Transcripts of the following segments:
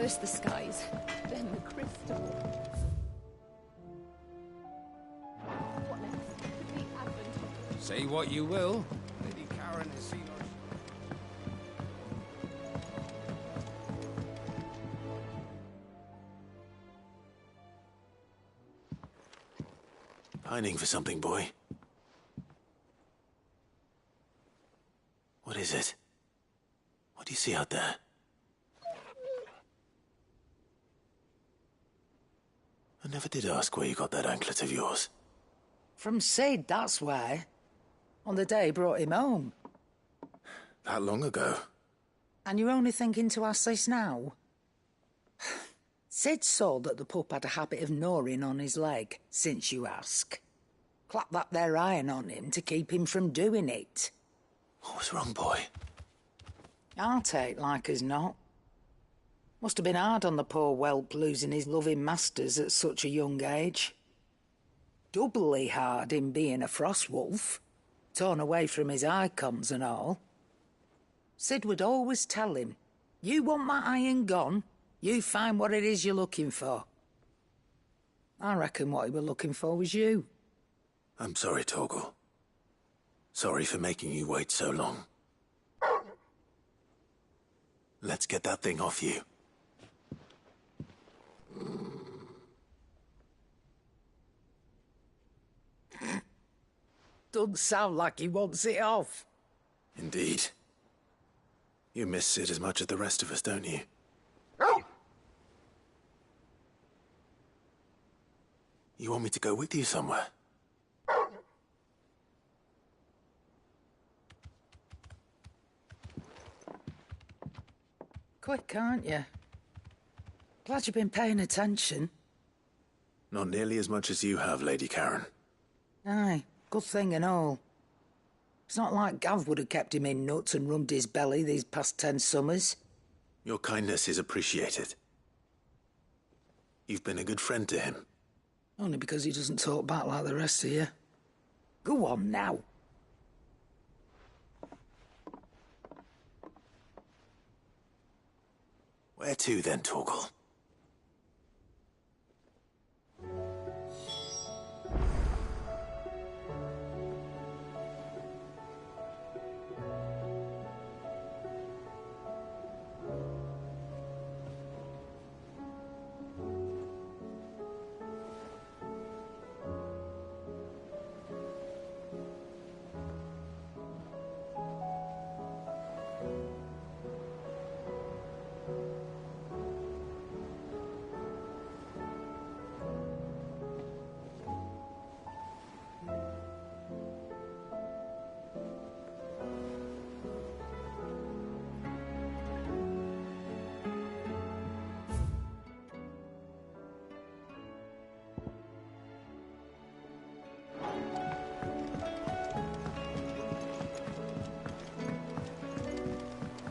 First the skies, then the crystal. What next? The advent of... Say what you will. Lady Karen has seen us. Pining for something, boy. What is it? What do you see out there? I never did ask where you got that anklet of yours. From Sid, that's why. On the day he brought him home. That long ago? And you're only thinking to ask this now? Sid saw that the pup had a habit of gnawing on his leg, since you ask. Clap that there iron on him to keep him from doing it. What was wrong, boy? Heartache, like as not. Must have been hard on the poor whelp losing his loving masters at such a young age. Doubly hard in being a frost wolf, torn away from his icons and all. Sid would always tell him, you want my iron gone, you find what it is you're looking for. I reckon what he was looking for was you. I'm sorry, Torgal. Sorry for making you wait so long. Let's get that thing off you. Doesn't sound like he wants it off. Indeed. You miss Sid as much as the rest of us, don't you? You want me to go with you somewhere? Quick, aren't you? Glad you've been paying attention. Not nearly as much as you have, Lady Karen. Aye, good thing and all. It's not like Gav would have kept him in nuts and rubbed his belly these past 10 summers. Your kindness is appreciated. You've been a good friend to him. Only because he doesn't talk back like the rest of you. Go on now. Where to then, Torgal?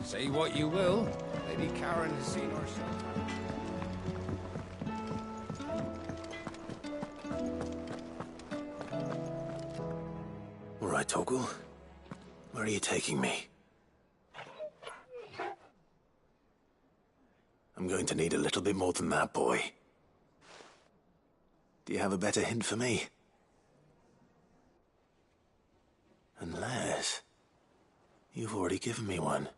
Say what you will. Lady Karen has seen herself. All right, Torgal. Where are you taking me? I'm going to need a little bit more than that, boy. Do you have a better hint for me? Unless... you've already given me one.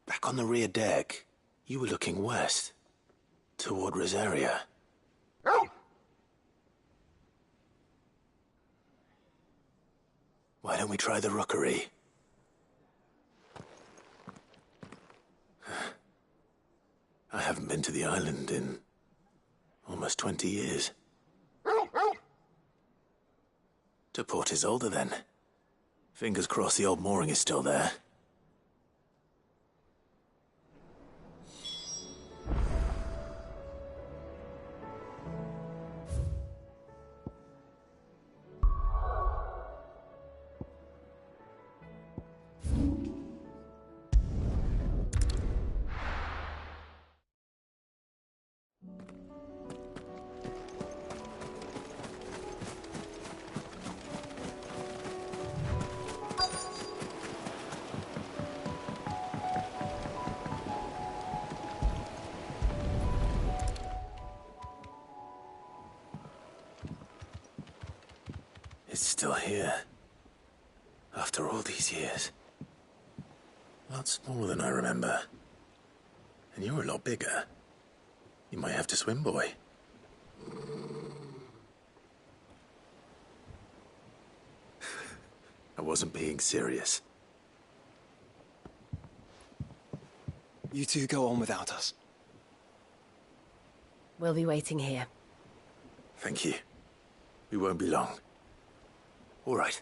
Back on the rear deck, you were looking west, toward Rosaria. Why don't we try the rookery? I haven't been to the island in almost 20 years. To Port Isolde, then. Fingers crossed the old mooring is still there. It's still here. After all these years. A lot smaller than I remember. And you're a lot bigger. You might have to swim, boy. I wasn't being serious. You two go on without us. We'll be waiting here. Thank you. We won't be long. All right.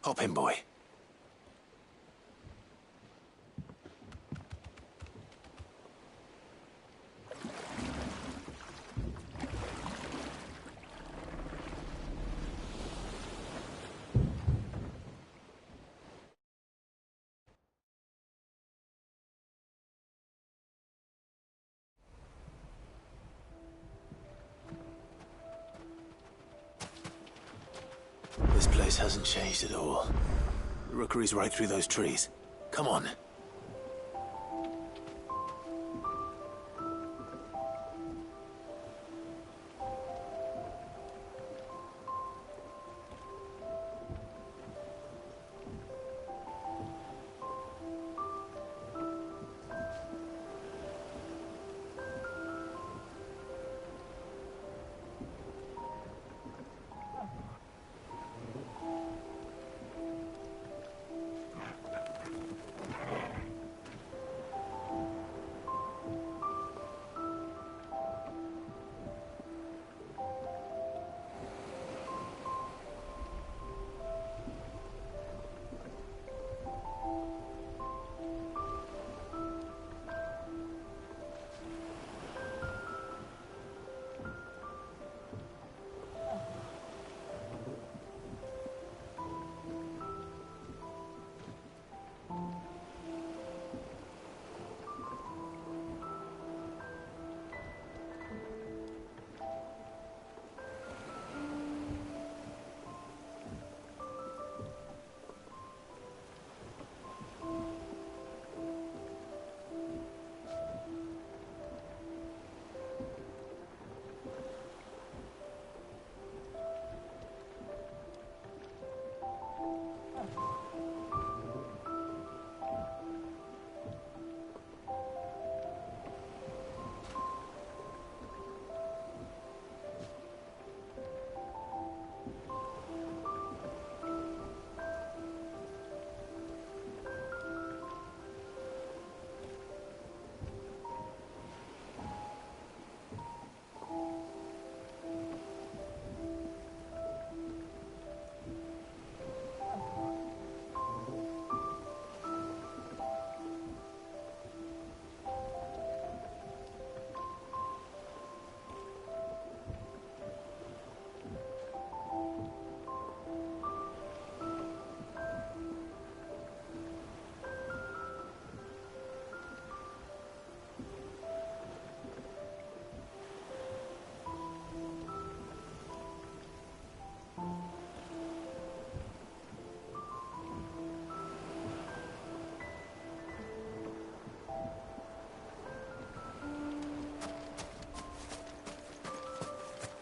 Hop in, boy. This place hasn't changed at all. The rookery's right through those trees. Come on.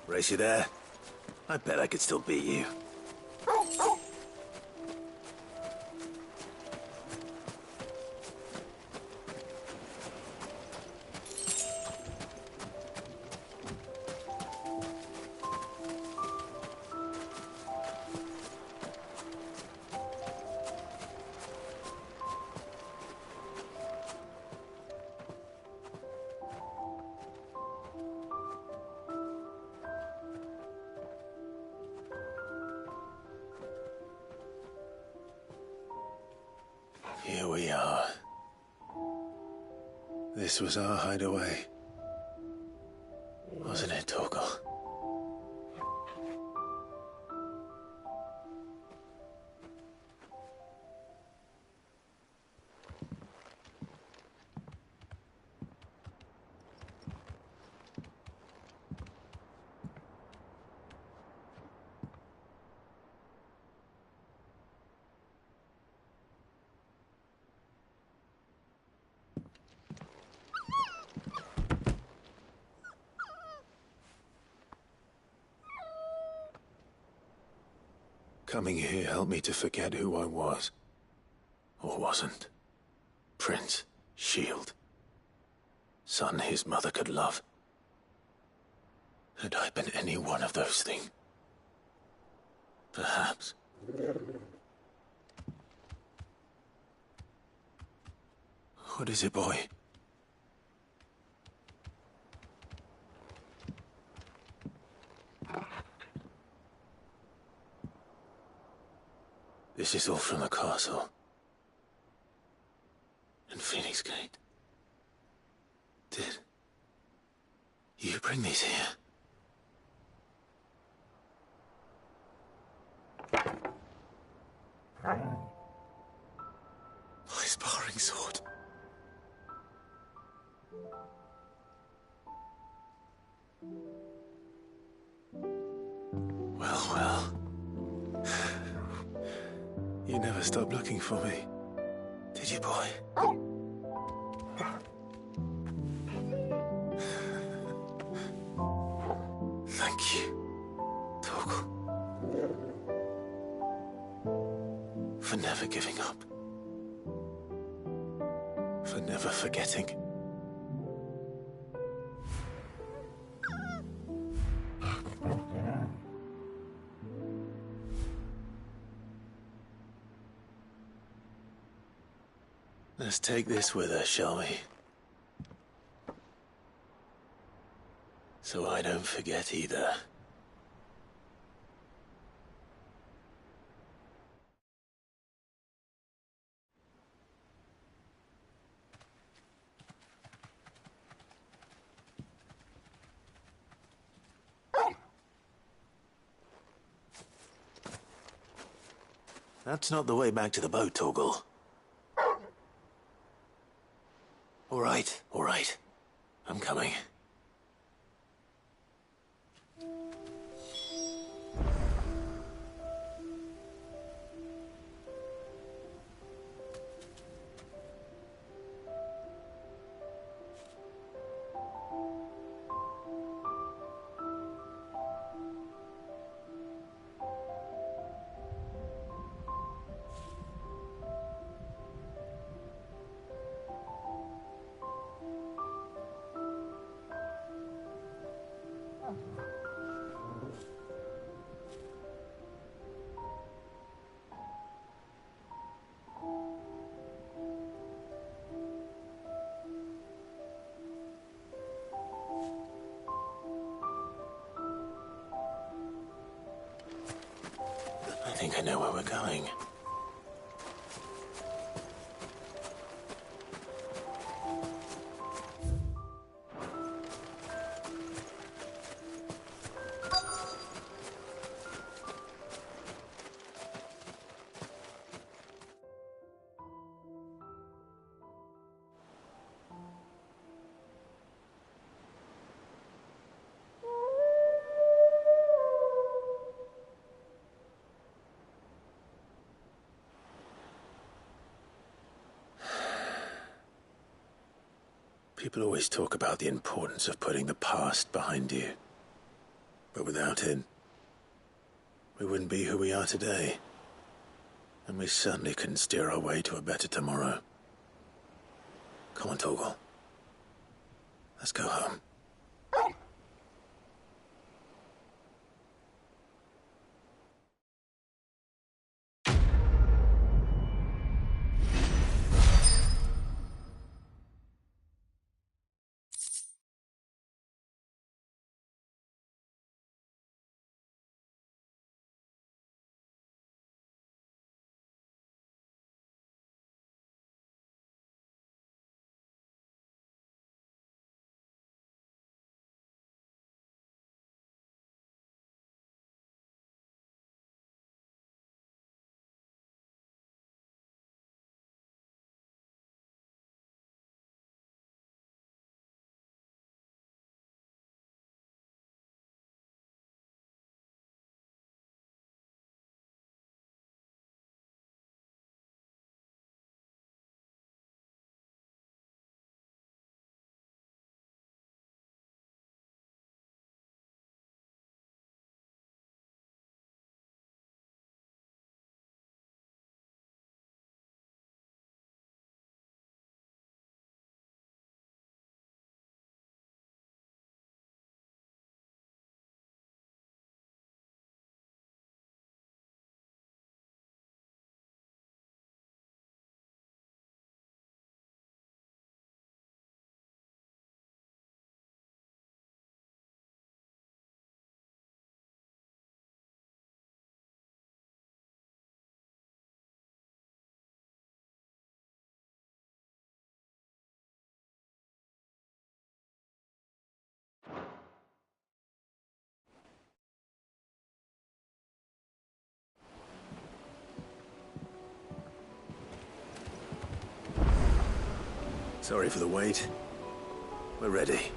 Race you there? I bet I could still beat you. Here we are. This was our hideaway. Wasn't it, Torgal? Coming here helped me to forget who I was. Or wasn't. Prince, shield. Son his mother could love. Had I been any one of those things? Perhaps. What is it, boy? This is all from the castle. And Phoenix Gate. Did you bring these here? My sparring sword. Well, well. You never stopped looking for me, did you, boy? Thank you, Torgal. For never giving up. For never forgetting. Let's take this with us, shall we? So I don't forget either. That's not the way back to the boat, Torgal. All right. I'm coming. I think I know where we're going. People always talk about the importance of putting the past behind you. But without it, we wouldn't be who we are today. And we certainly couldn't steer our way to a better tomorrow. Come on, Torgal. Let's go home. Sorry for the wait. We're ready.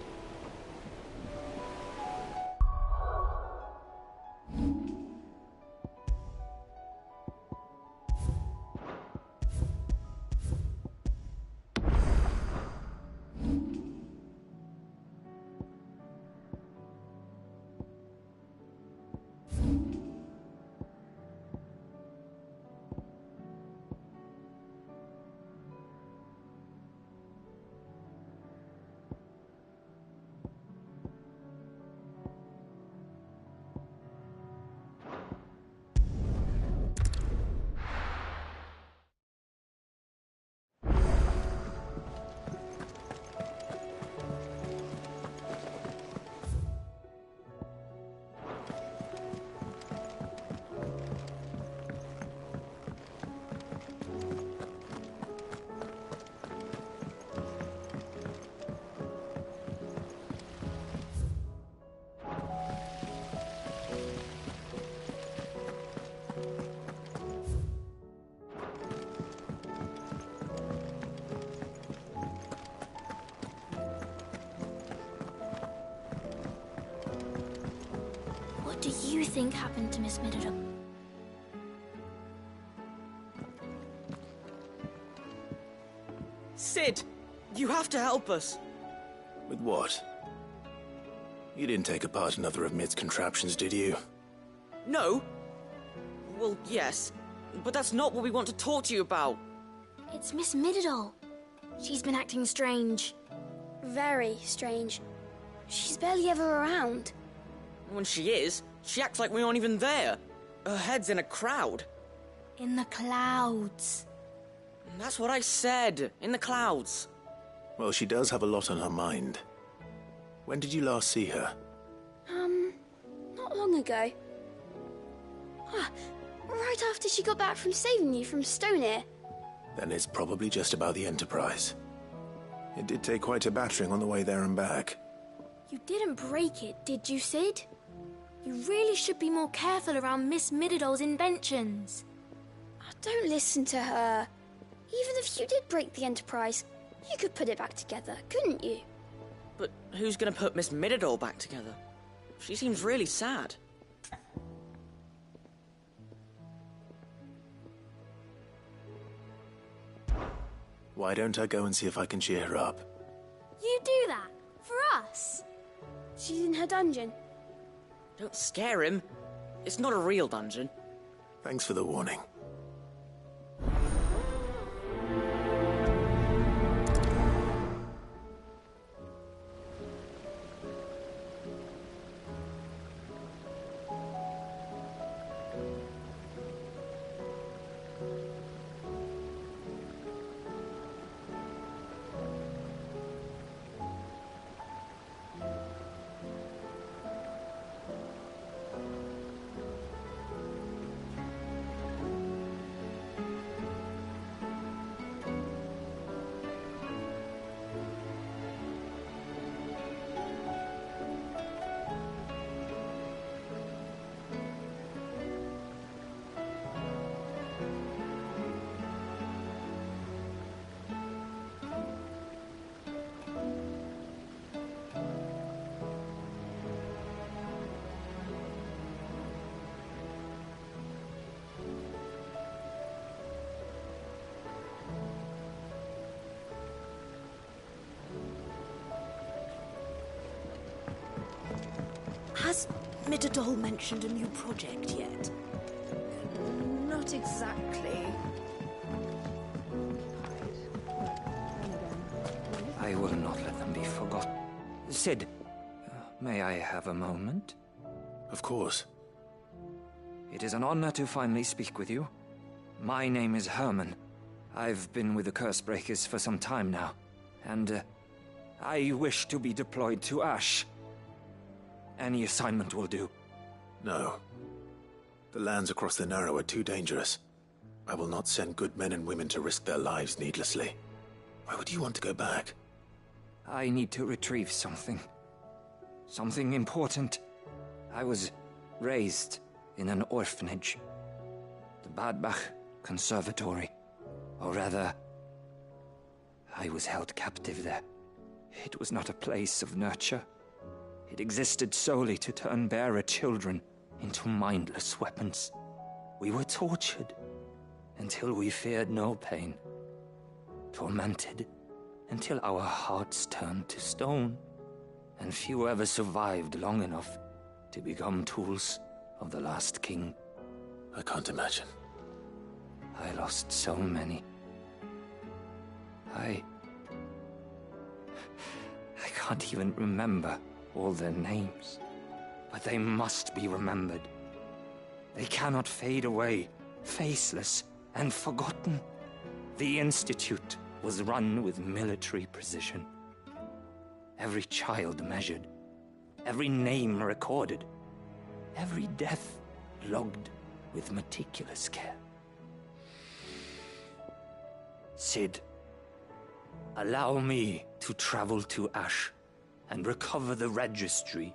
What do you think happened to Miss Middledum? Sid! You have to help us! With what? You didn't take apart another of Mid's contraptions, did you? No? Well, yes. But that's not what we want to talk to you about. It's Miss Middledum. She's been acting strange. Very strange. She's barely ever around. When she is, she acts like we aren't even there. Her head's in a crowd. In the clouds. That's what I said. In the clouds. Well, she does have a lot on her mind. When did you last see her? Not long ago. Right after she got back from saving you from Stonear. Then it's probably just about the Enterprise. It did take quite a battering on the way there and back. You didn't break it, did you, Sid? You really should be more careful around Miss Middledum's inventions. Don't listen to her. Even if you did break the Enterprise, you could put it back together, couldn't you? But who's gonna put Miss Middledum back together? She seems really sad. Why don't I go and see if I can cheer her up? You do that? For us? She's in her dungeon. Don't scare him. It's not a real dungeon. Thanks for the warning. Has Middledum mentioned a new project yet? Not exactly. I will not let them be forgotten. Sid, may I have a moment? Of course. It is an honor to finally speak with you. My name is Herman. I've been with the Cursebreakers for some time now, and I wish to be deployed to Ash. Any assignment will do. No. The lands across the Narrow are too dangerous. I will not send good men and women to risk their lives needlessly. Why would you want to go back? I need to retrieve something. Something important. I was raised in an orphanage. The Badbach Conservatory. Or rather, I was held captive there. It was not a place of nurture. It existed solely to turn bearer children into mindless weapons. We were tortured until we feared no pain. Tormented until our hearts turned to stone. And few ever survived long enough to become tools of the last king. I can't imagine. I lost so many. I can't even remember all their names. But they must be remembered. They cannot fade away, faceless and forgotten. The Institute was run with military precision. Every child measured, every name recorded, every death logged with meticulous care. Cid, allow me to travel to Ash and recover the registry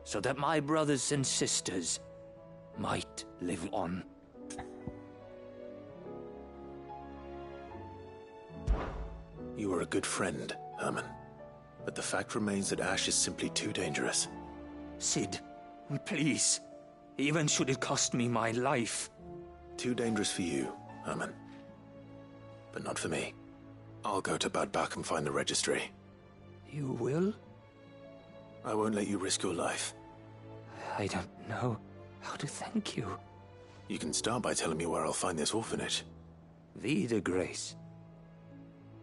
so that my brothers and sisters might live on. You are a good friend, Herman. But the fact remains that Ash is simply too dangerous. Cid, please. Even should it cost me my life. Too dangerous for you, Herman. But not for me. I'll go to Bad Bach and find the registry. You will? I won't let you risk your life. I don't know how to thank you. You can start by telling me where I'll find this orphanage. Vida Grace.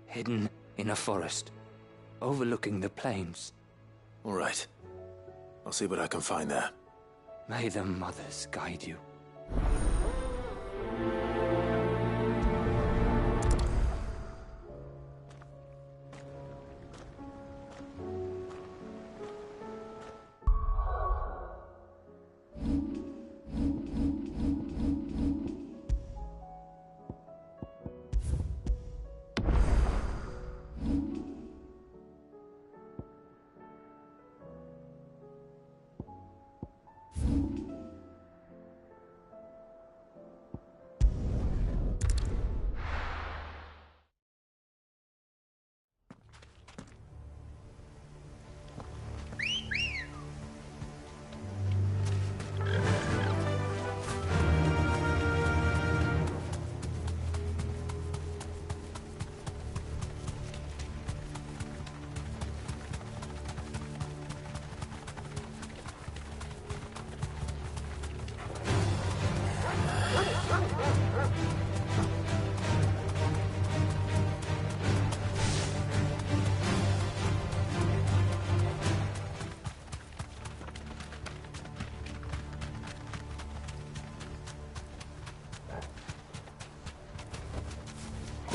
Hidden in a forest, overlooking the plains. All right. I'll see what I can find there. May the mothers guide you.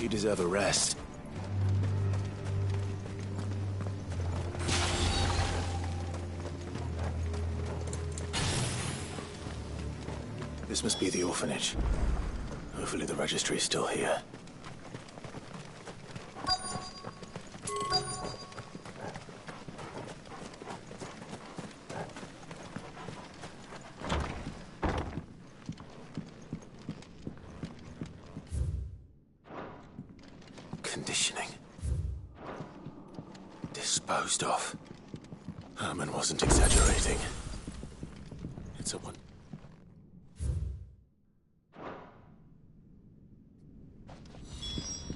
You deserve a rest. This must be the orphanage. Hopefully the registry is still here. Conditioning. Disposed of. Herman wasn't exaggerating. It's a one.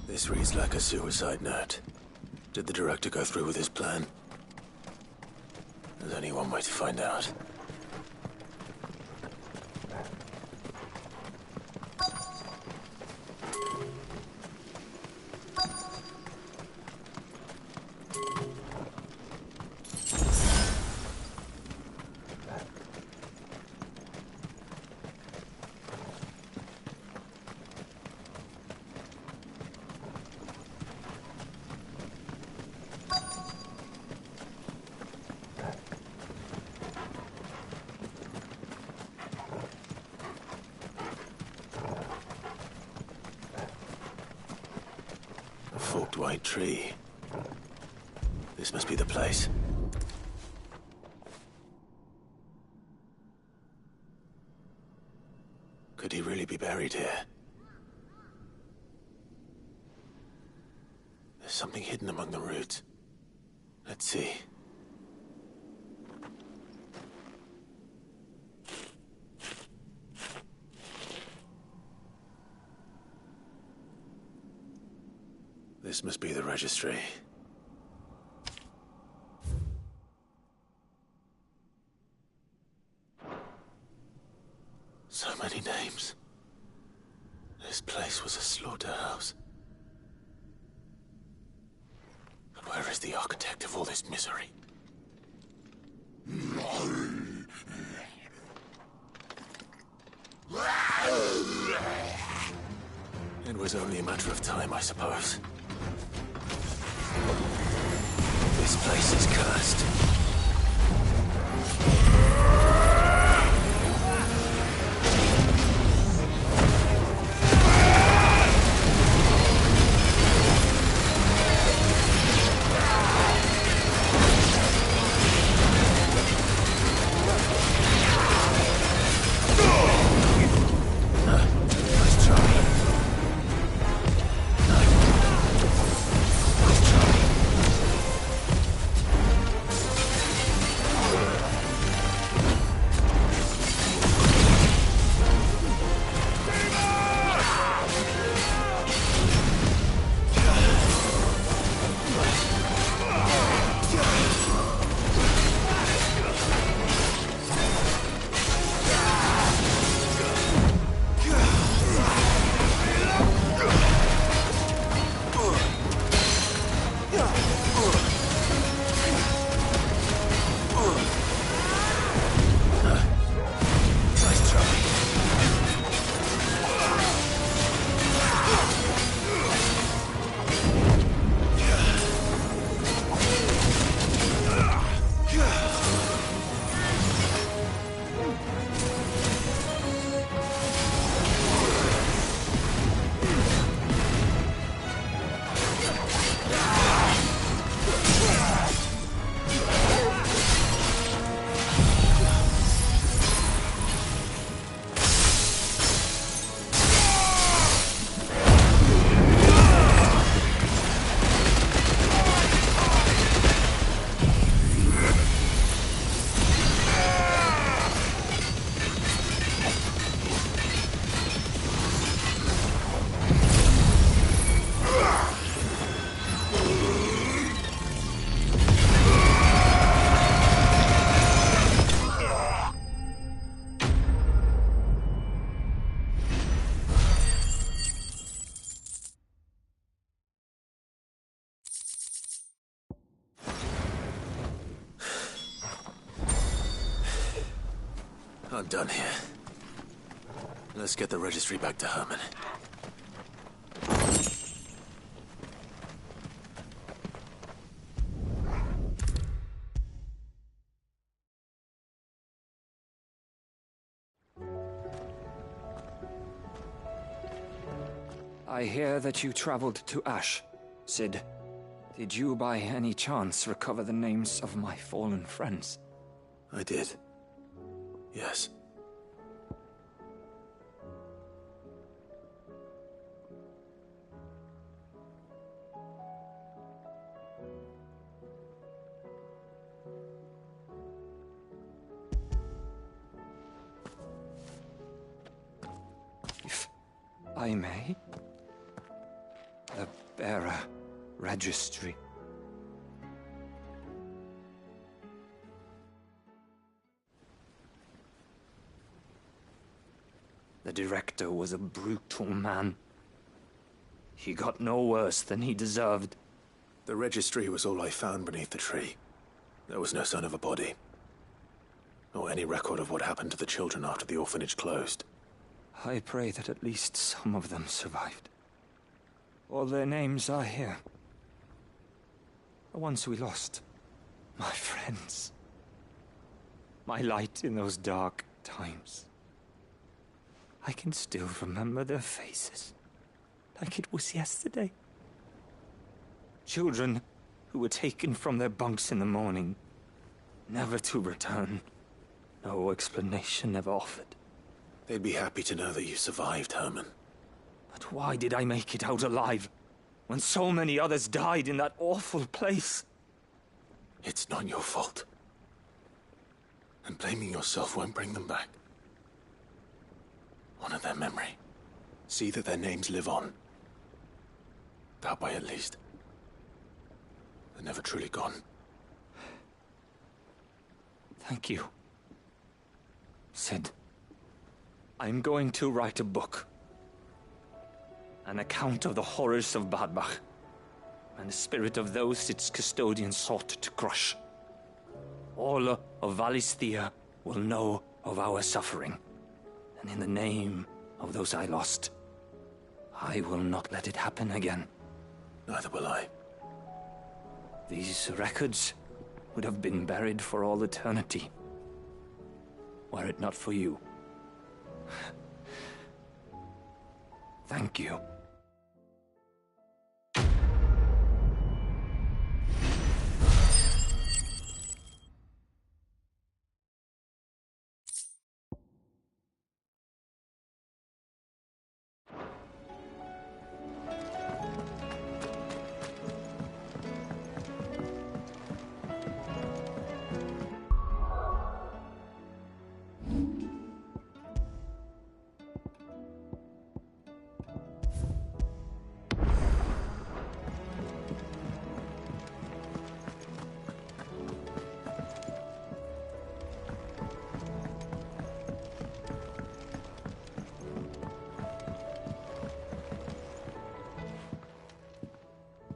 This reads like a suicide note. Did the director go through with his plan? There's only one way to find out. A forked white tree. This must be the place. Could he really be buried here? There's something hidden among the roots. Let's see. This must be the registry. So many names. This place was a slaughterhouse. And where is the architect of all this misery? It was only a matter of time, I suppose. This place is cursed. I'm done here. Let's get the registry back to Herman. I hear that you traveled to Ash, Cid. Did you by any chance recover the names of my fallen friends? I did. Yes. If I may? The bearer registry. The director was a brutal man. He got no worse than he deserved. The registry was all I found beneath the tree. There was no sign of a body. Or any record of what happened to the children after the orphanage closed. I pray that at least some of them survived. All their names are here. The ones we lost. My friends. My light in those dark times. I can still remember their faces, like it was yesterday. Children who were taken from their bunks in the morning, never to return. No explanation ever offered. They'd be happy to know that you survived, Herman. But why did I make it out alive? when so many others died in that awful place. It's not your fault. And blaming yourself won't bring them back. Honor their memory. See that their names live on. That way, at least. They're never truly gone. Thank you. Sid, I'm going to write a book. An account of the horrors of Badbach, and the spirit of those its custodians sought to crush. All of Valisthea will know of our suffering, and in the name of those I lost, I will not let it happen again. Neither will I. These records would have been buried for all eternity, were it not for you. Thank you.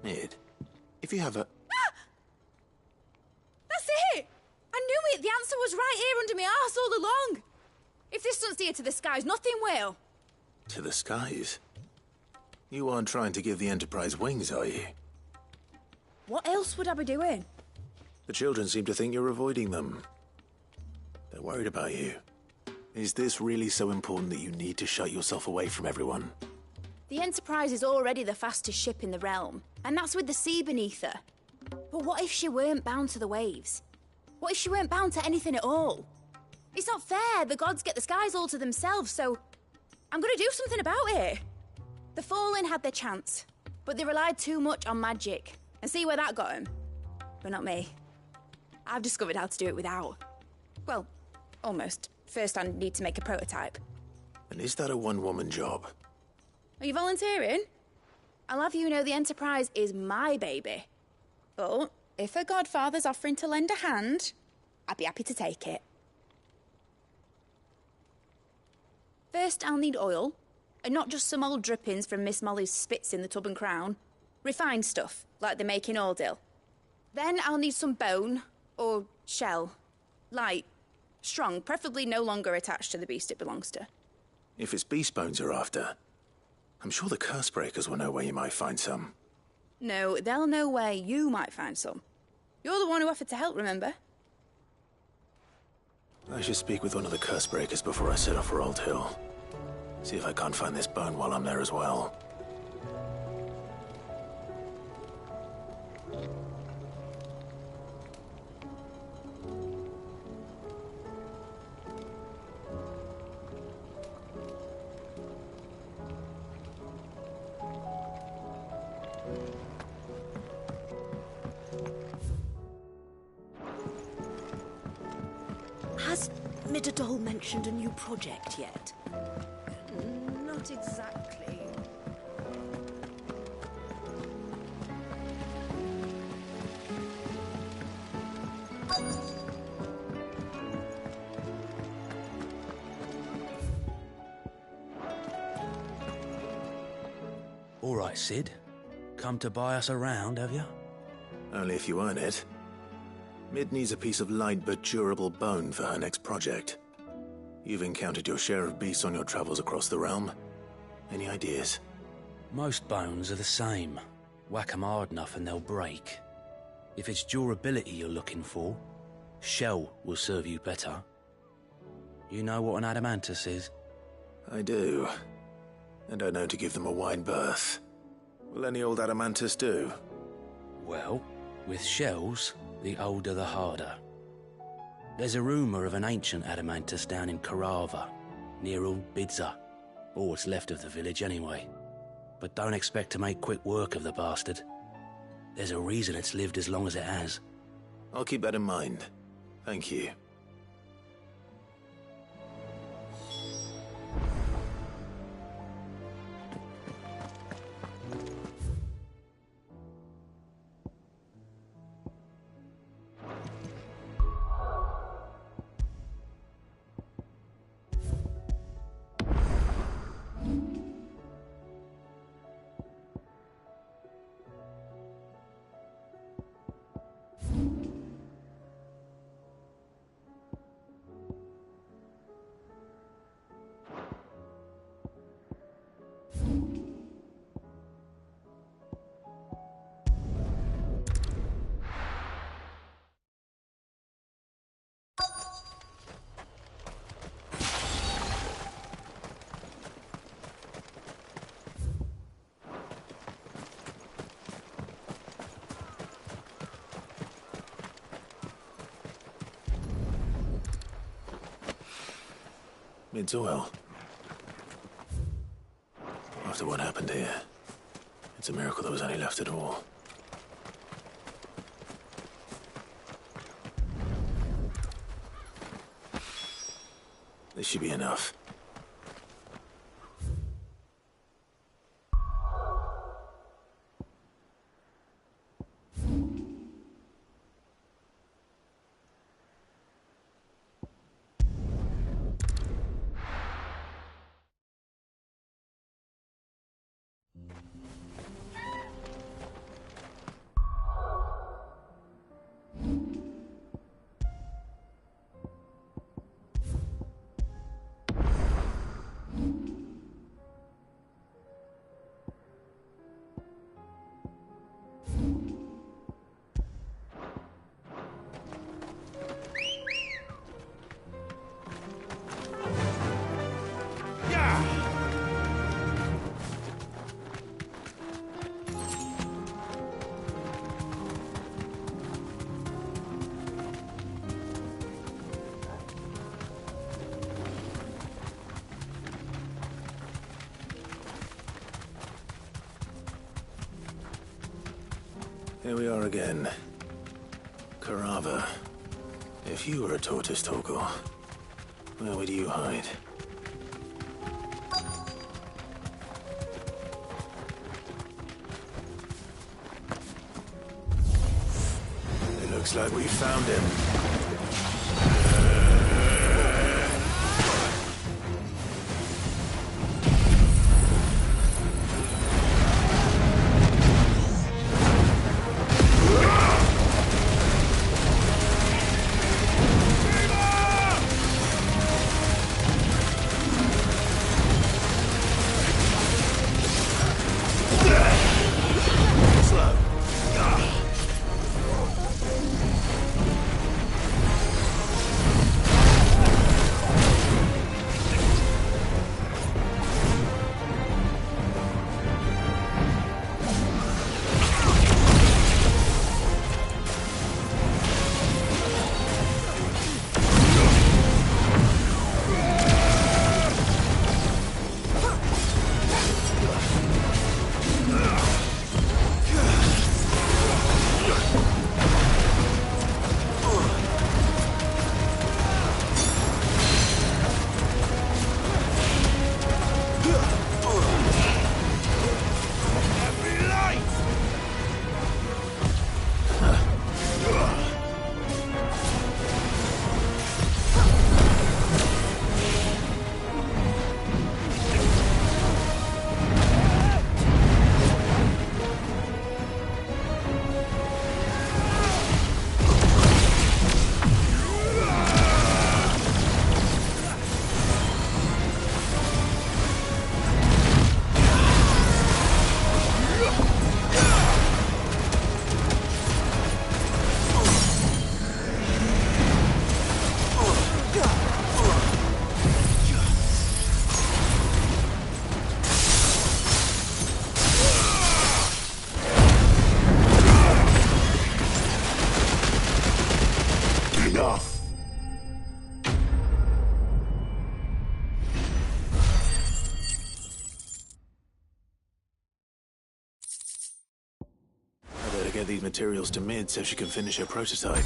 Mid, if you have a... That's it! I knew it! The answer was right here under my arse all along! If this doesn't steer to the skies, nothing will! To the skies? You aren't trying to give the Enterprise wings, are you? What else would I be doing? The children seem to think you're avoiding them. They're worried about you. Is this really so important that you need to shut yourself away from everyone? The Enterprise is already the fastest ship in the realm, and that's with the sea beneath her. But what if she weren't bound to the waves? What if she weren't bound to anything at all? It's not fair. The gods get the skies all to themselves, so I'm gonna do something about it. The Fallen had their chance, but they relied too much on magic. And see where that got them? But not me. I've discovered how to do it without. Well, almost. First I need to make a prototype. And is that a one-woman job? Are you volunteering? I'll have you know the Enterprise is my baby. But if a godfather's offering to lend a hand, I'd be happy to take it. First, I'll need oil, and not just some old drippings from Miss Molly's spits in the Tub and Crown. Refined stuff, like they make in Ordill. Then I'll need some bone, or shell. Light, strong, preferably no longer attached to the beast it belongs to. If it's beast bones you're after, I'm sure the curse breakers will know where you might find some. No, they'll know where you might find some. You're the one who offered to help, remember? I should speak with one of the curse breakers before I set off for Old Hill. See if I can't find this bone while I'm there as well. Has Midadol mentioned a new project yet? Not exactly. All right, Sid. Come to buy us around, have you? Only if you earn it. Mid needs a piece of light but durable bone for her next project. You've encountered your share of beasts on your travels across the realm. Any ideas? Most bones are the same. Whack 'em hard enough and they'll break. If it's durability you're looking for, shell will serve you better. You know what an adamantus is? I do. And I know to give them a wide berth. Will any old adamantus do? Well, with shells, the older the harder. There's a rumour of an ancient adamantus down in Karava, near Old Bidza, or what's left of the village anyway. But don't expect to make quick work of the bastard. There's a reason it's lived as long as it has. I'll keep that in mind. Thank you. It's oil. After what happened here, it's a miracle there was any left at all. This should be enough. Here we are again. Carava. If you were a tortoise talker, where would you hide? It looks like we found him. get these materials to Mid so she can finish her prototype.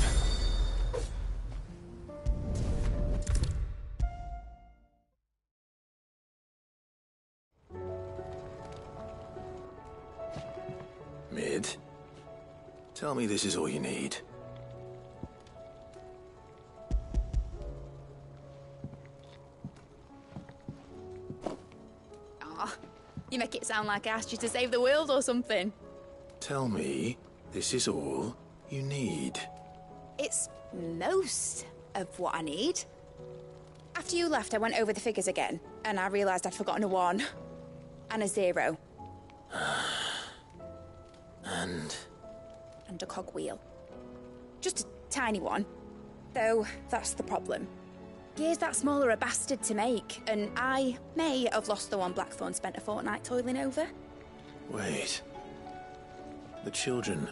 Mid, tell me this is all you need. Aw, you make it sound like I asked you to save the world or something. Tell me this is all you need. It's most of what I need. After you left, I went over the figures again, and I realised I'd forgotten a 1 and a 0. And a cogwheel. Just a tiny one. Though, that's the problem. Gears that small are a bastard to make, and I may have lost the one Blackthorn spent a fortnight toiling over. Wait. The children.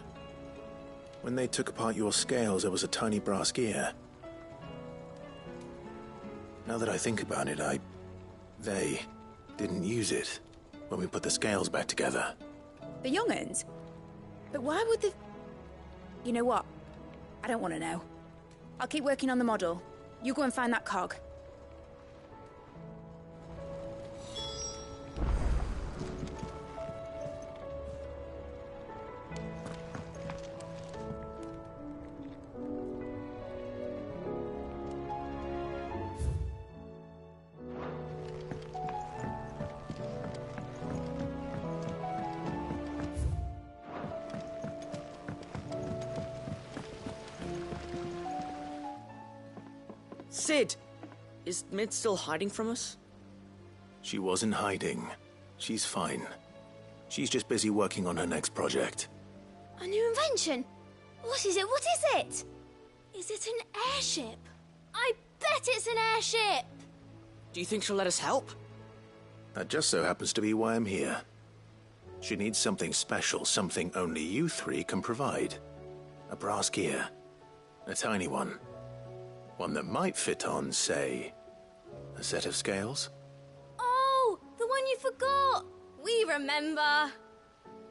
When they took apart your scales, there was a tiny brass gear. Now that I think about it, they didn't use it when we put the scales back together. The young'uns? But why would the... You know what? I don't want to know. I'll keep working on the model. You go and find that cog. Sid! Is Mid still hiding from us? She wasn't hiding. She's fine. She's just busy working on her next project. A new invention? What is it? What is it? Is it an airship? I bet it's an airship! Do you think she'll let us help? That just so happens to be why I'm here. She needs something special, something only you three can provide. A brass gear. A tiny one. One that might fit on, say, a set of scales? Oh, the one you forgot! We remember!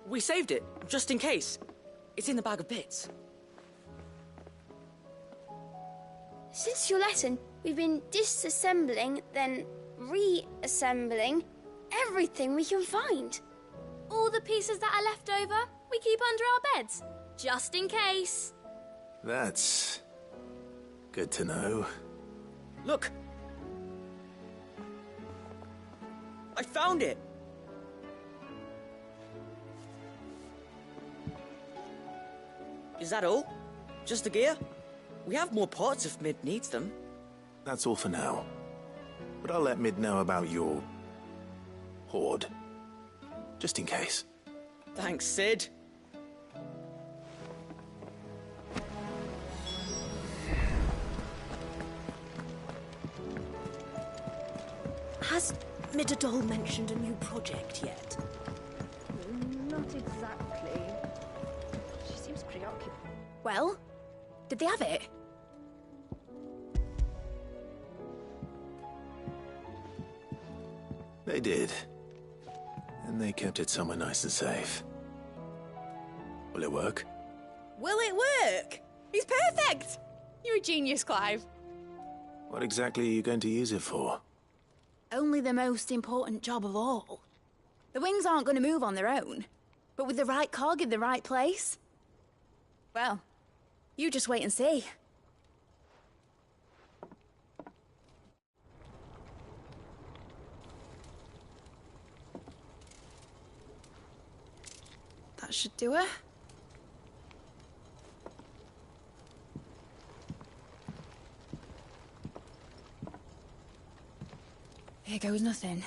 We saved it, just in case. It's in the bag of bits. Since your lesson, we've been disassembling, then reassembling everything we can find. All the pieces that are left over, we keep under our beds, just in case. That's good to know. Look! I found it! Is that all? Just the gear? We have more parts if Mid needs them. That's all for now. But I'll let Mid know about your hoard. Just in case. Thanks, Sid. Has Midadol mentioned a new project yet? Not exactly. She seems preoccupied. Well, did they have it? They did. And they kept it somewhere nice and safe. Will it work? Will it work? It's perfect! You're a genius, Clive. What exactly are you going to use it for? Only the most important job of all. The wings aren't going to move on their own. But with the right cog in the right place... Well, you just wait and see. That should do it. Here goes nothing.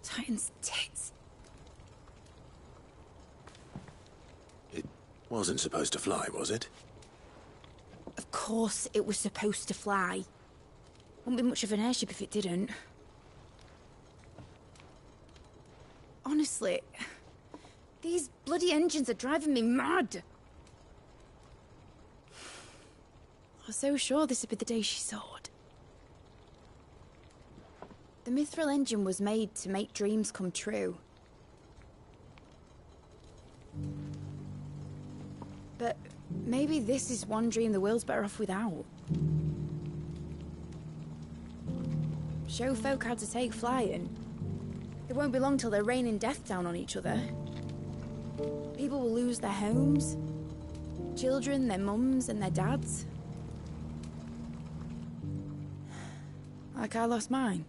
Titan's tits. It wasn't supposed to fly, was it? Of course it was supposed to fly. Wouldn't be much of an airship if it didn't. Honestly, these bloody engines are driving me mad. I was so sure this would be the day she soared. The mithril engine was made to make dreams come true. But maybe this is one dream the world's better off without. Show folk how to take flight, and it won't be long till they're raining death down on each other. People will lose their homes. Children, their mums and their dads. Like I lost mine.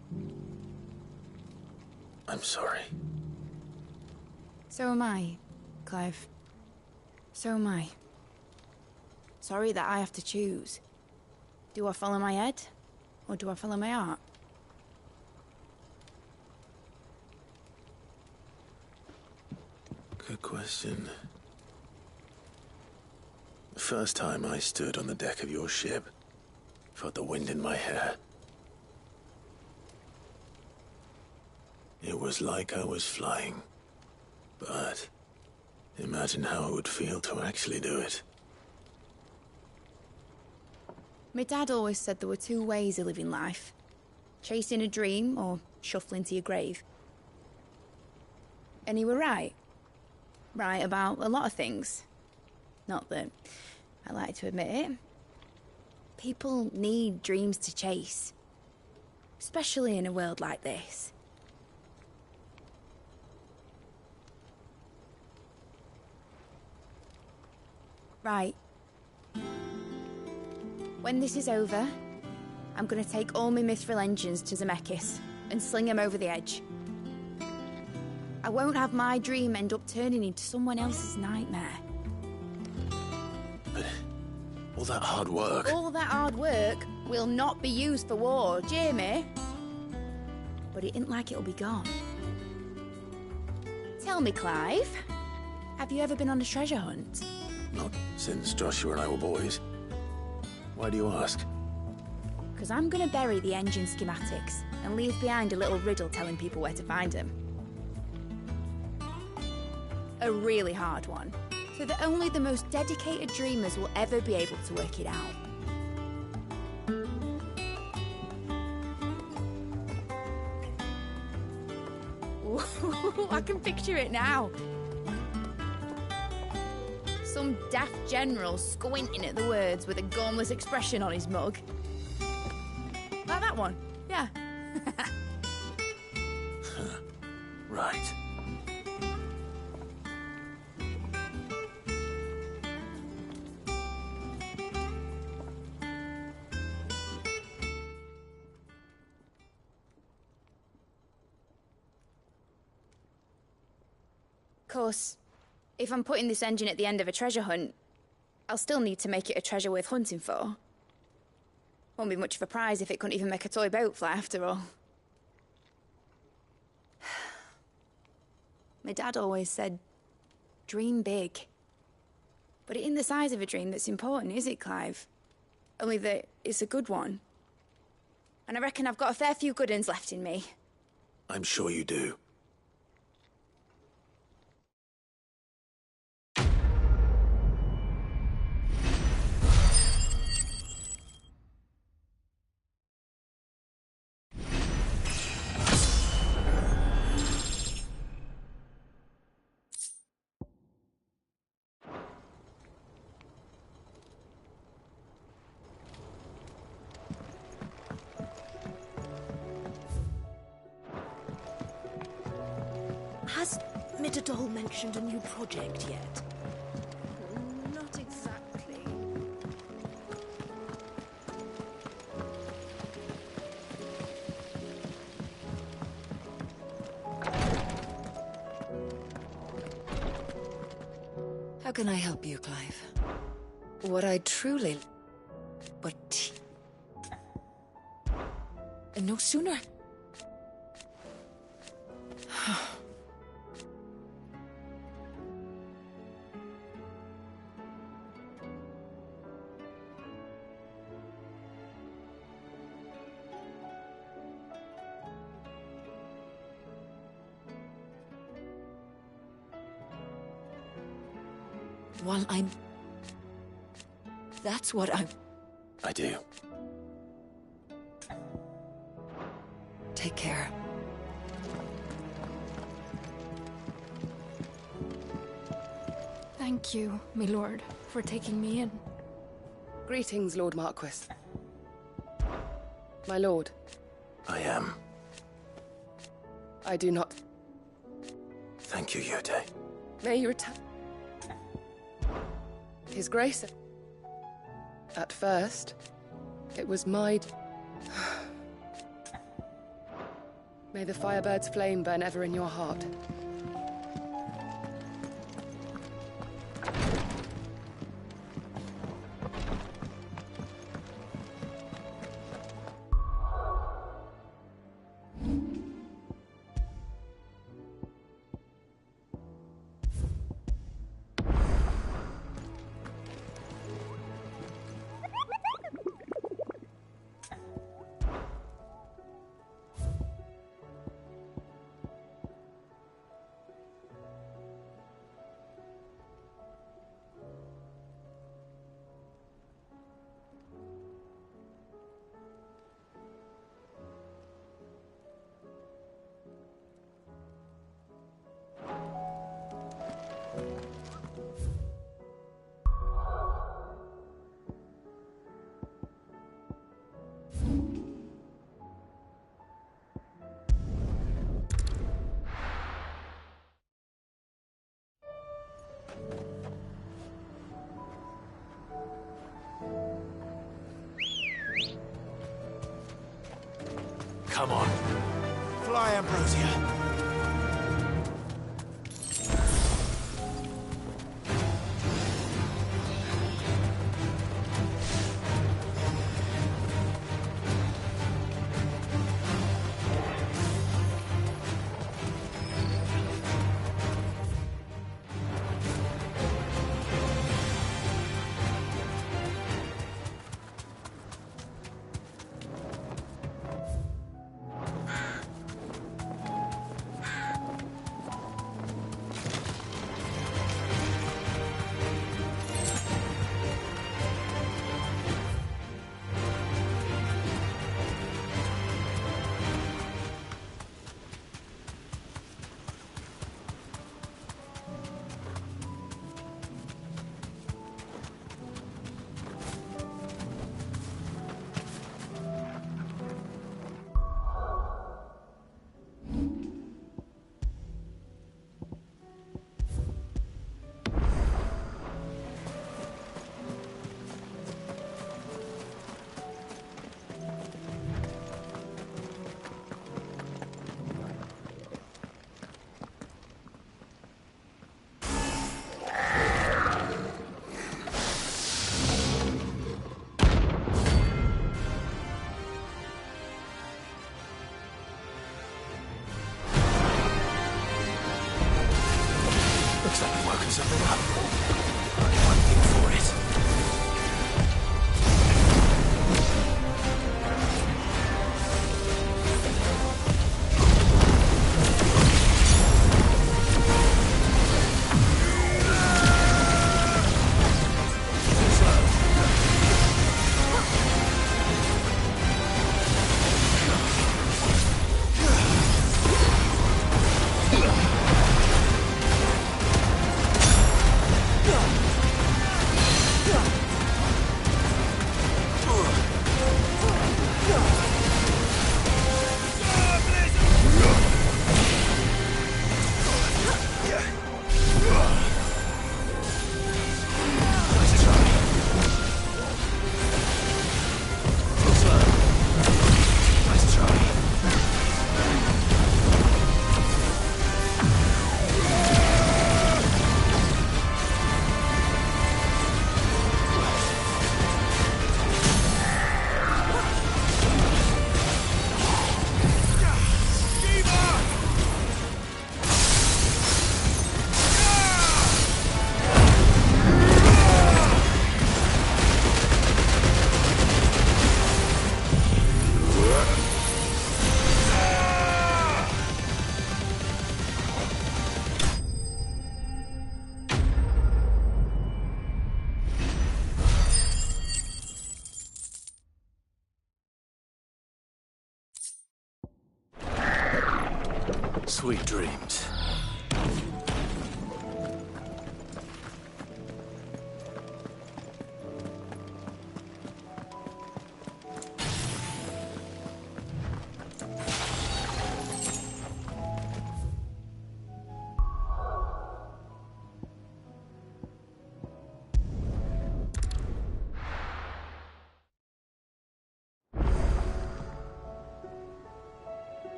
I'm sorry. So am I, Clive. So am I. Sorry that I have to choose. Do I follow my head, or do I follow my heart? Good question. The first time I stood on the deck of your ship, felt the wind in my hair. It was like I was flying. But imagine how it would feel to actually do it. My dad always said there were two ways of living life. Chasing a dream or shuffling to your grave. And he were right. Right about a lot of things. Not that I like to admit it. People need dreams to chase. Especially in a world like this. Right. When this is over, I'm gonna take all my mithril engines to Zemeckis and sling them over the edge. I won't have my dream end up turning into someone else's nightmare. But all that hard work... All that hard work will not be used for war, Jamie. But it isn't like it'll be gone. Tell me, Clive, have you ever been on a treasure hunt? Not since Joshua and I were boys. Why do you ask? Because I'm gonna bury the engine schematics and leave behind a little riddle telling people where to find them. A really hard one, so that only the most dedicated dreamers will ever be able to work it out. Ooh, I can picture it now. Some daft general squinting at the words with a gormless expression on his mug. Like that one, yeah. Right. Of course, if I'm putting this engine at the end of a treasure hunt, I'll still need to make it a treasure worth hunting for. Won't be much of a prize if it couldn't even make a toy boat fly after all. My dad always said, dream big. But it isn't the size of a dream that's important, is it, Clive? Only that it's a good one. And I reckon I've got a fair few good uns left in me. I'm sure you do. Has Midadol mentioned a new project yet? Not exactly. How can I help you, Clive? What I truly... But... No sooner... While I'm... That's what I'm... I do. Take care. Thank you, my lord, for taking me in. Greetings, Lord Marquis. My lord. I am. I do not... Thank you, Yode. May you return... His Grace... At first, it was my... May the Firebird's flame burn ever in your heart. Come on. Fly, Ambrosia. Looks like we've woken something up. Only one thing for it. Ugh! Sweet dreams.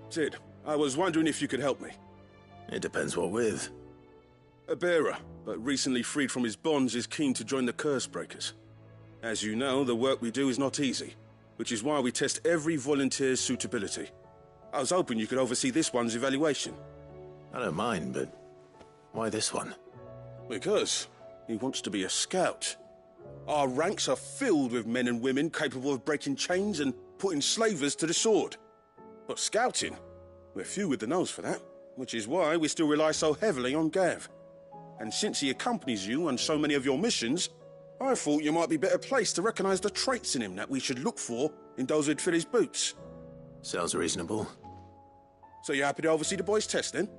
Sid, I was wondering if you could help me. It depends what with. A bearer, but recently freed from his bonds, is keen to join the Curse Breakers. As you know, the work we do is not easy, which is why we test every volunteer's suitability. I was hoping you could oversee this one's evaluation. I don't mind, but why this one? Because he wants to be a scout. Our ranks are filled with men and women capable of breaking chains and putting slavers to the sword. But scouting, we're few with the nose for that, which is why we still rely so heavily on Gav. And since he accompanies you on so many of your missions, I thought you might be better placed to recognize the traits in him that we should look for in those who'd fill his boots. Sounds reasonable. So you're happy to oversee the boys' test, then?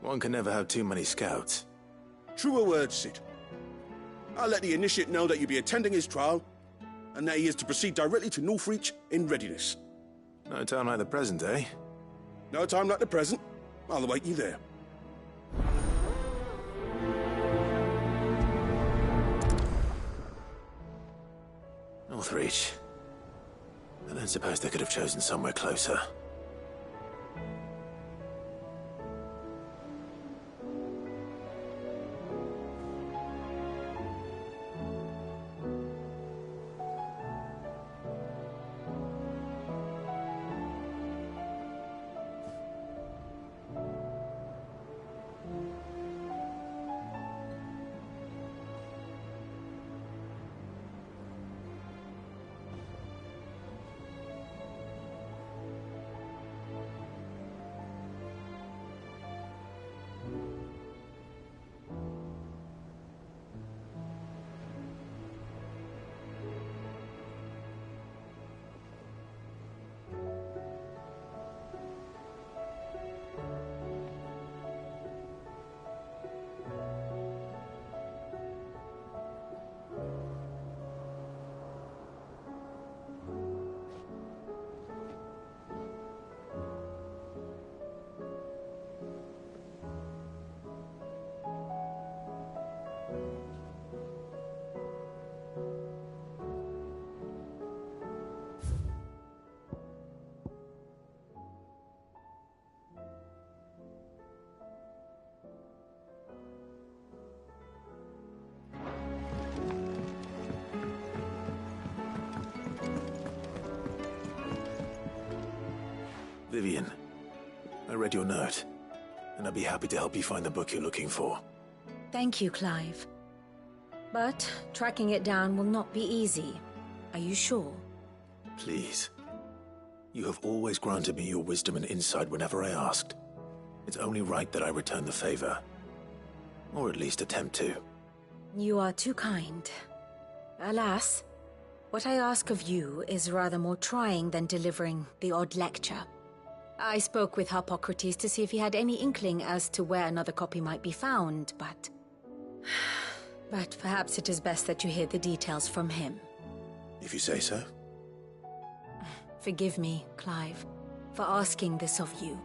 One can never have too many scouts. Truer words, Sid. I'll let the initiate know that you'll be attending his trial, and that he is to proceed directly to Northreach in readiness. No time like the present, eh? No time like the present. I'll await you there. Northreach. I don't suppose they could have chosen somewhere closer. Vivian, I read your note, and I'd be happy to help you find the book you're looking for. Thank you, Clive. But tracking it down will not be easy. Are you sure? Please. You have always granted me your wisdom and insight whenever I asked. It's only right that I return the favor. Or at least attempt to. You are too kind. Alas, what I ask of you is rather more trying than delivering the odd lecture. I spoke with Hippocrates to see if he had any inkling as to where another copy might be found, but... But perhaps it is best that you hear the details from him. If you say so. Forgive me, Clive, for asking this of you.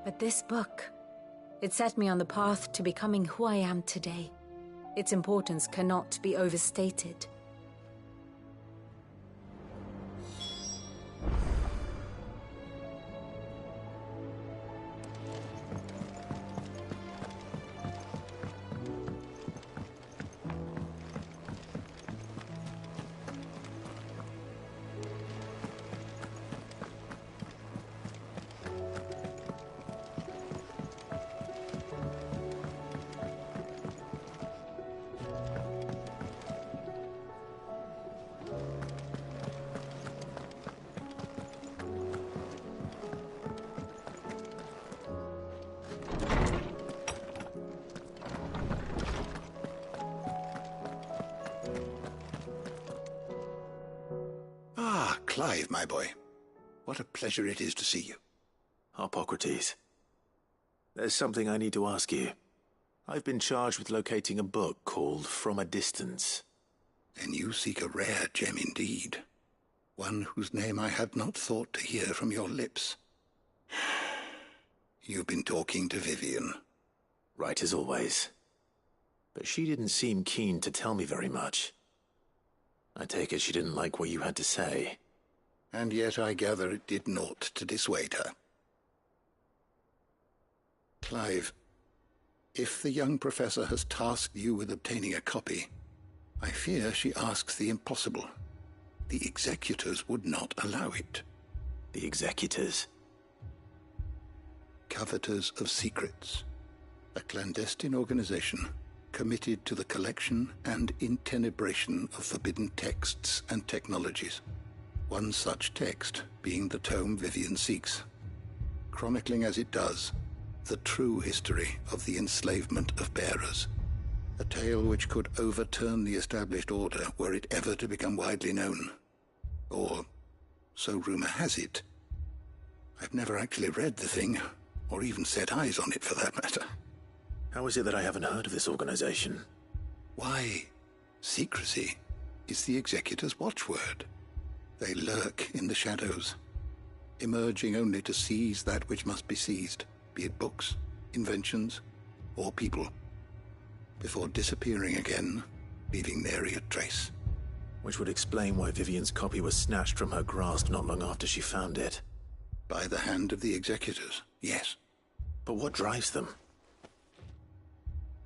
But this book, it set me on the path to becoming who I am today. Its importance cannot be overstated. Clive, my boy. What a pleasure it is to see you. Hippocrates. There's something I need to ask you. I've been charged with locating a book called From a Distance. Then you seek a rare gem indeed. One whose name I had not thought to hear from your lips. You've been talking to Vivian. Right as always. But she didn't seem keen to tell me very much. I take it she didn't like what you had to say. And yet I gather it did naught to dissuade her. Clive, if the young professor has tasked you with obtaining a copy, I fear she asks the impossible. The executors would not allow it. The executors? Coveters of Secrets. A clandestine organization committed to the collection and intenebration of forbidden texts and technologies. One such text being the tome Vivian seeks, chronicling as it does the true history of the enslavement of bearers. A tale which could overturn the established order were it ever to become widely known. Or, so rumor has it. I've never actually read the thing, or even set eyes on it for that matter. How is it that I haven't heard of this organization? Why, secrecy is the executor's watchword. They lurk in the shadows, emerging only to seize that which must be seized, be it books, inventions, or people, before disappearing again, leaving nary a trace. Which would explain why Vivian's copy was snatched from her grasp not long after she found it. By the hand of the executors, yes. But what drives them?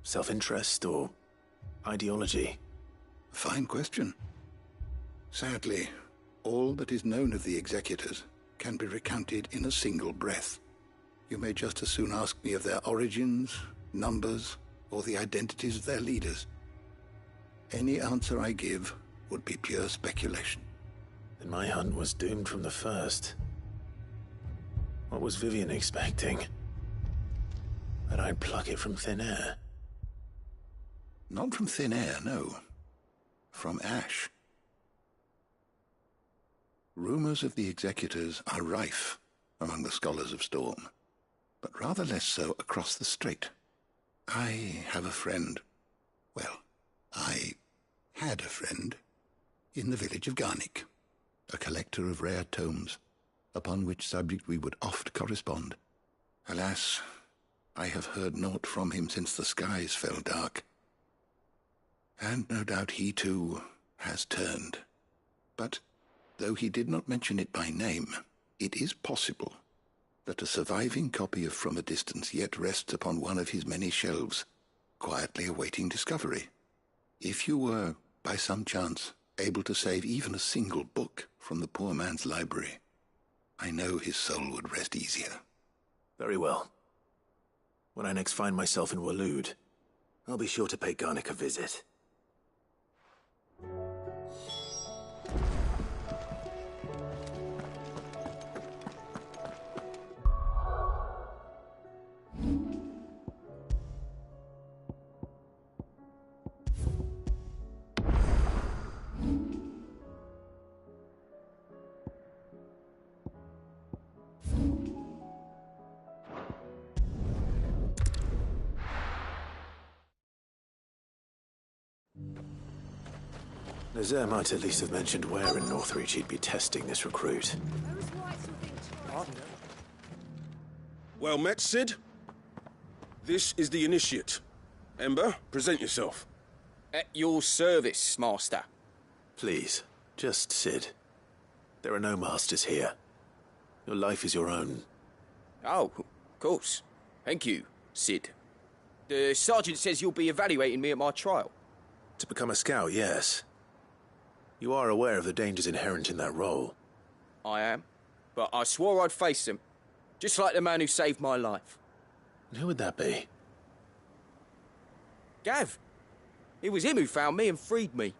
Self-interest or ideology? Fine question. Sadly, all that is known of the executors can be recounted in a single breath. You may just as soon ask me of their origins, numbers, or the identities of their leaders. Any answer I give would be pure speculation. Then my hunt was doomed from the first. What was Vivian expecting? That I'd pluck it from thin air? Not from thin air, no. From ash. Rumors of the executors are rife among the scholars of Storm, but rather less so across the strait. I have a friend. Well, I had a friend in the village of Garnick, a collector of rare tomes, upon which subject we would oft correspond. Alas, I have heard naught from him since the skies fell dark. And no doubt he, too, has turned. But, though he did not mention it by name, it is possible that a surviving copy of From a Distance yet rests upon one of his many shelves, quietly awaiting discovery. If you were, by some chance, able to save even a single book from the poor man's library, I know his soul would rest easier. Very well. When I next find myself in Waloed, I'll be sure to pay Garnick a visit. Nazaire might at least have mentioned where in Northreach he'd be testing this recruit. Well met, Cid. This is the initiate. Ember, present yourself. At your service, Master. Please, just Cid. There are no masters here. Your life is your own. Oh, of course. Thank you, Cid. The sergeant says you'll be evaluating me at my trial. To become a scout, yes. You are aware of the dangers inherent in that role. I am. But I swore I'd face them. Just like the man who saved my life. And who would that be? Gav. It was him who found me and freed me.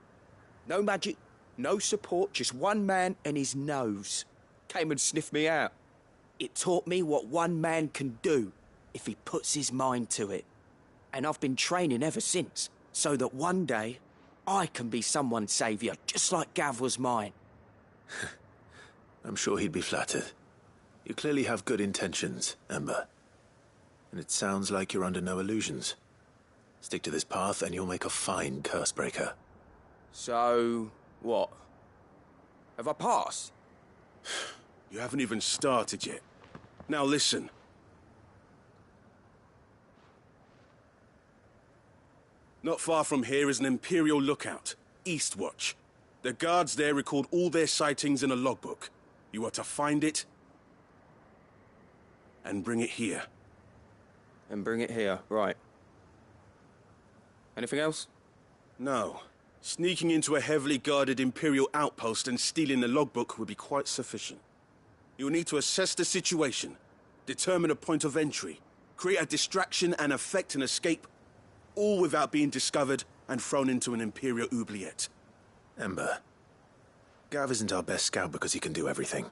No magic, no support, just one man and his nose. Came and sniffed me out. It taught me what one man can do if he puts his mind to it. And I've been training ever since, so that one day I can be someone's saviour, just like Gav was mine. I'm sure he'd be flattered. You clearly have good intentions, Ember. And it sounds like you're under no illusions. Stick to this path and you'll make a fine Cursebreaker. So, what? Have I passed? You haven't even started yet. Now listen. Not far from here is an Imperial lookout, Eastwatch. The guards there record all their sightings in a logbook. You are to find it and bring it here. And bring it here, right. Anything else? No. Sneaking into a heavily guarded Imperial outpost and stealing the logbook would be quite sufficient. You'll need to assess the situation, determine a point of entry, create a distraction and effect an escape, all without being discovered and thrown into an Imperial oubliette. Ember, Gav isn't our best scout because he can do everything.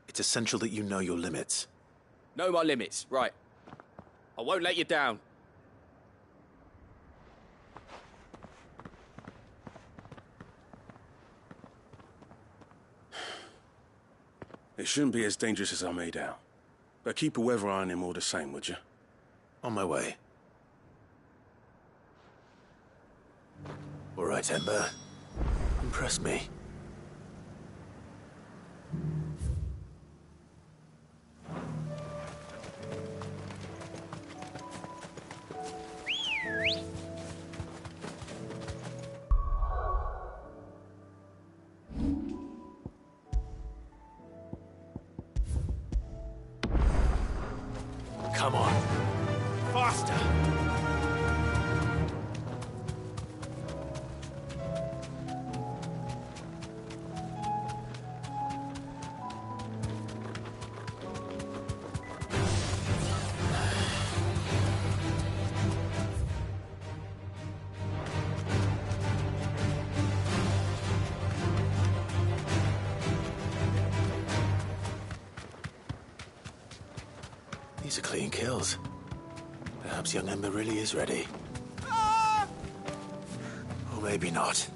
It's essential that you know your limits. Know my limits, right. I won't let you down. It shouldn't be as dangerous as I made out. But keep a weather eye on him all the same, would you? On my way. All right, Ember. Impress me. Come on. Faster! These are clean kills. Perhaps young Ember really is ready. Or maybe not.